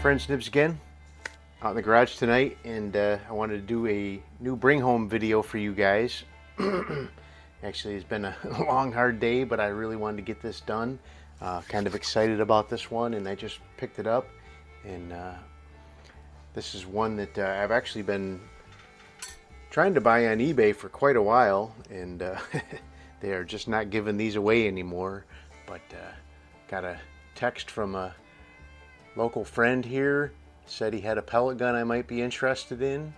Friends, Nibs again, out in the garage tonight, and I wanted to do a new bring home video for you guys. Actually, it's been a long, hard day, but I really wanted to get this done. Kind of excited about this one, and I just picked it up. And this is one that I've actually been trying to buy on eBay for quite a while, and they are just not giving these away anymore. But got a text from a local friend here, said he had a pellet gun I might be interested in,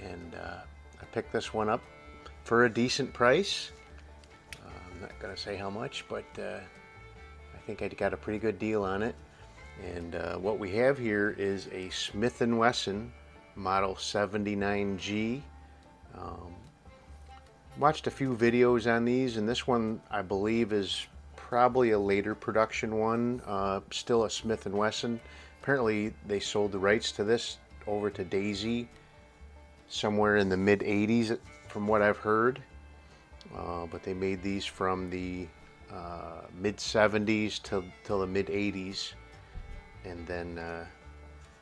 and I picked this one up for a decent price. I'm not gonna say how much, but I think I got a pretty good deal on it. And what we have here is a Smith Wesson model 79G. Watched a few videos on these, and this one I believe is probably a later production one, still a Smith & Wesson. Apparently they sold the rights to this over to Daisy somewhere in the mid 80s from what I've heard, but they made these from the mid 70s till the mid 80s, and then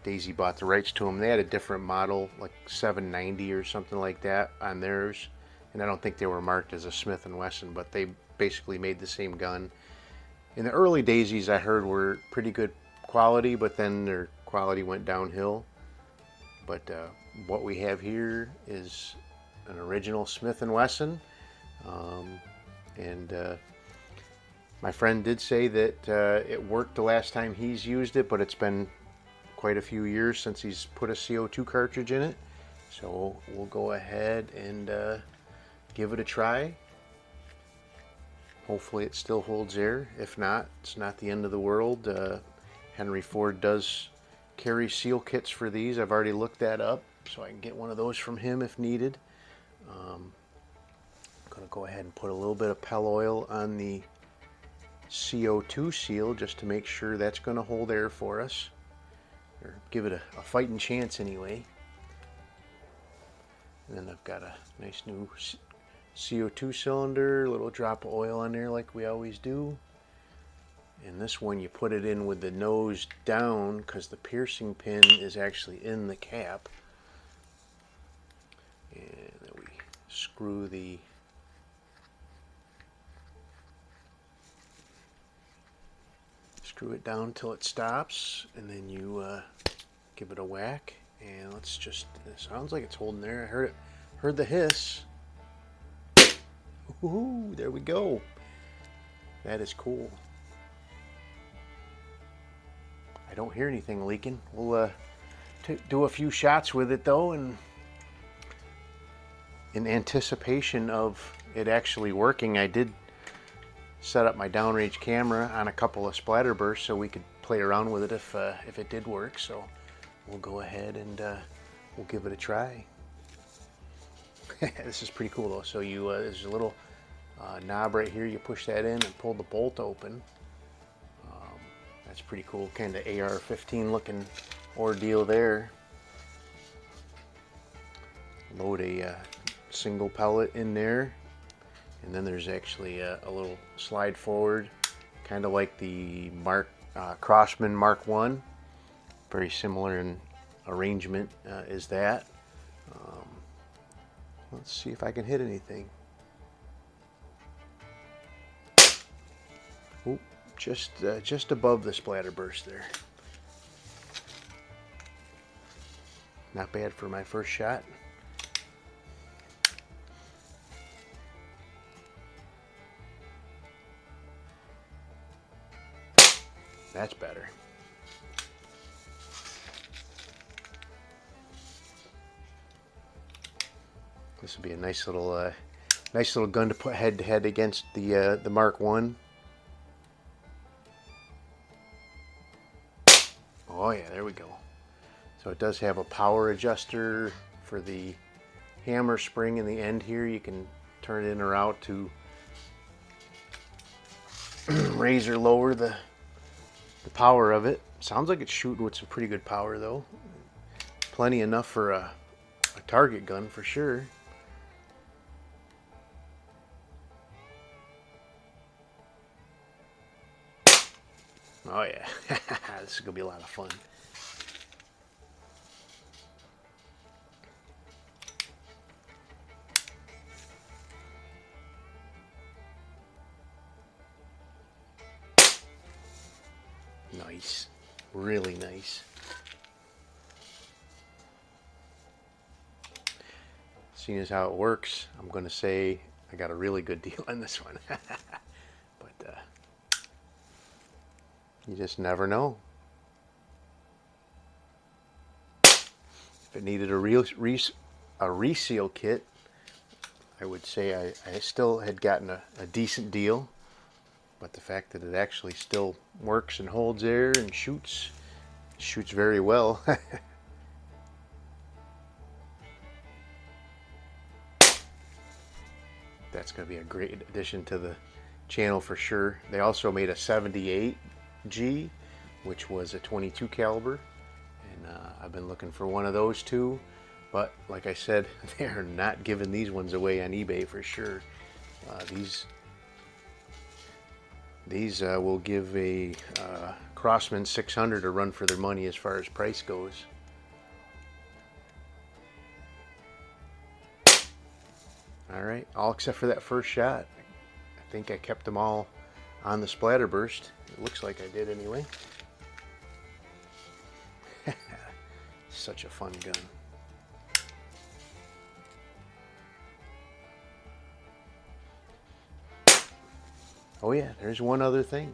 Daisy bought the rights to them. They had a different model, like 790 or something like that on theirs, and I don't think they were marked as a Smith & Wesson, but they basically made the same gun. In the early Daisies, I heard, were pretty good quality, but then their quality went downhill. But what we have here is an original Smith & Wesson, and my friend did say that it worked the last time he's used it, but it's been quite a few years since he's put a CO2 cartridge in it. So we'll go ahead and give it a try. Hopefully it still holds air. If not, it's not the end of the world. Henry Ford does carry seal kits for these. I've already looked that up, so I can get one of those from him if needed. I'm going to go ahead and put a little bit of Pell Oil on the CO2 seal just to make sure that's going to hold air for us, or give it a fighting chance anyway. And then I've got a nice new CO2 cylinder, a little drop of oil on there like we always do. And this one you put it in with the nose down because the piercing pin is actually in the cap. And then we screw it down till it stops, and then you give it a whack. And let's just, it sounds like it's holding there. I heard the hiss. Ooh, there we go. That is cool. I don't hear anything leaking. We'll do a few shots with it though, and in anticipation of it actually working, I did set up my downrange camera on a couple of splatter bursts so we could play around with it if it did work. So we'll go ahead and we'll give it a try. This is pretty cool though. So you there's a little knob right here. You push that in and pull the bolt open. That's pretty cool, kind of AR-15 looking ordeal there. Load a single pellet in there, and then there's actually a little slide forward, kind of like the Crossman Mark 1. Very similar in arrangement is that. Let's see if I can hit anything. Oop, just above the splatter burst there. Not bad for my first shot. That's better. This would be a nice little gun to put head to head against the Mark 1. Oh yeah, there we go. So it does have a power adjuster for the hammer spring in the end here. You can turn it in or out to raise or lower the power of it. Sounds like it's shooting with some pretty good power though. Plenty enough for a target gun for sure. Oh yeah, this is gonna be a lot of fun. Nice, really nice. Seeing as how it works, I'm going to say I got a really good deal on this one. But you just never know. If it needed a reseal kit, I would say I still had gotten a decent deal. But the fact that it actually still works and holds air and shoots very well. That's going to be a great addition to the channel for sure. They also made a 78G, which was a 22 caliber, and I've been looking for one of those too. But like I said, they're not giving these ones away on eBay for sure. These will give a Crosman 600 a run for their money as far as price goes. All right, all except for that first shot. I think I kept them all on the splatterburst. It looks like I did anyway. Such a fun gun. Oh yeah, there's one other thing.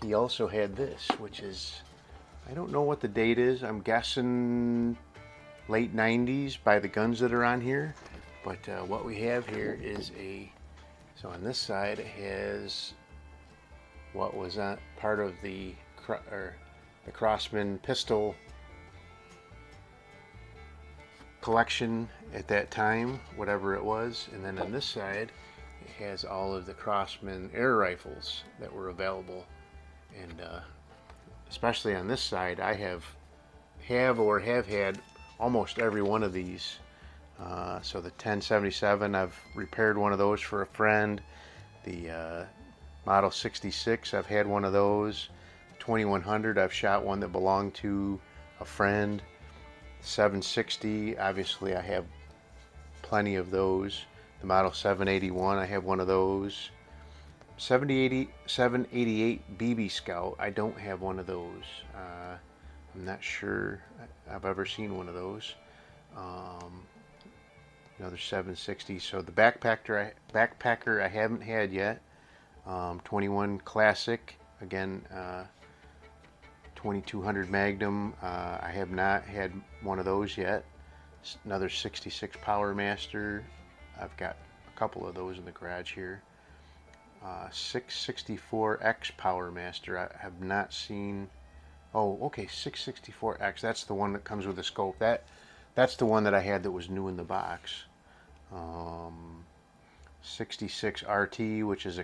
He also had this, which is, I don't know what the date is. I'm guessing late 90s by the guns that are on here. But what we have here is so on this side it has what was part of the Crosman pistol collection at that time, whatever it was. And then on this side it has all of the Crosman air rifles that were available. And especially on this side, I have had almost every one of these. So the 1077, I've repaired one of those for a friend. The Model 66, I've had one of those. 2100, I've shot one that belonged to a friend. 760, obviously I have plenty of those. The Model 781, I have one of those. 788 BB Scout, I don't have one of those. I'm not sure I've ever seen one of those. Another 760. So the backpacker I haven't had yet. 21 Classic, again, 2200 Magnum. I have not had one of those yet. Another 66 Power Master. I've got a couple of those in the garage here. 664X Power Master. I have not seen. Oh, okay, 664X. That's the one that comes with the scope. That's the one that I had that was new in the box. 66 RT, which is a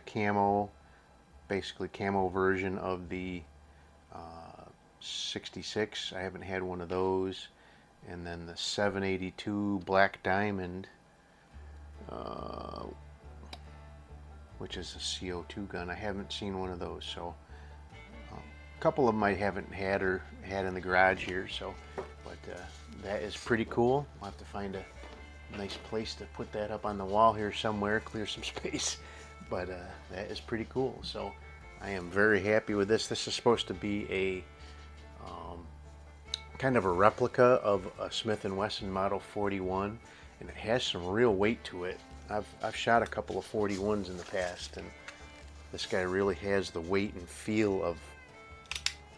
basically camo version of the 66. I haven't had one of those. And then the 782 Black Diamond, which is a CO2 gun. I haven't seen one of those. So a couple of them I haven't had or had in the garage here. So, but that is pretty cool. I'll have to find a nice place to put that up on the wall here somewhere, clear some space. But that is pretty cool. So I am very happy with this. This is supposed to be a kind of a replica of a Smith Wesson Model 41, and it has some real weight to it. I've shot a couple of 41s in the past, and this guy really has the weight and feel of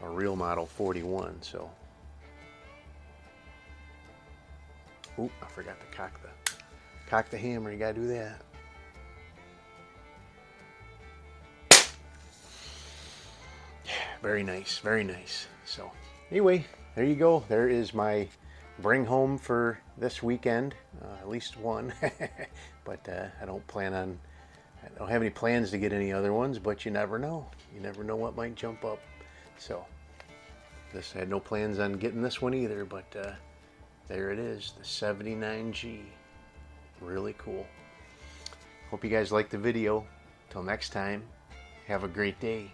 a real Model 41. So, oop, I forgot to cock the hammer. You gotta do that. Very nice, very nice. So anyway, there you go. There is my bring home for this weekend. At least one. But I don't have any plans to get any other ones, but you never know. You never know what might jump up. So I had no plans on getting this one either, but there it is, the 79G. Really cool. Hope you guys liked the video. Till next time, have a great day.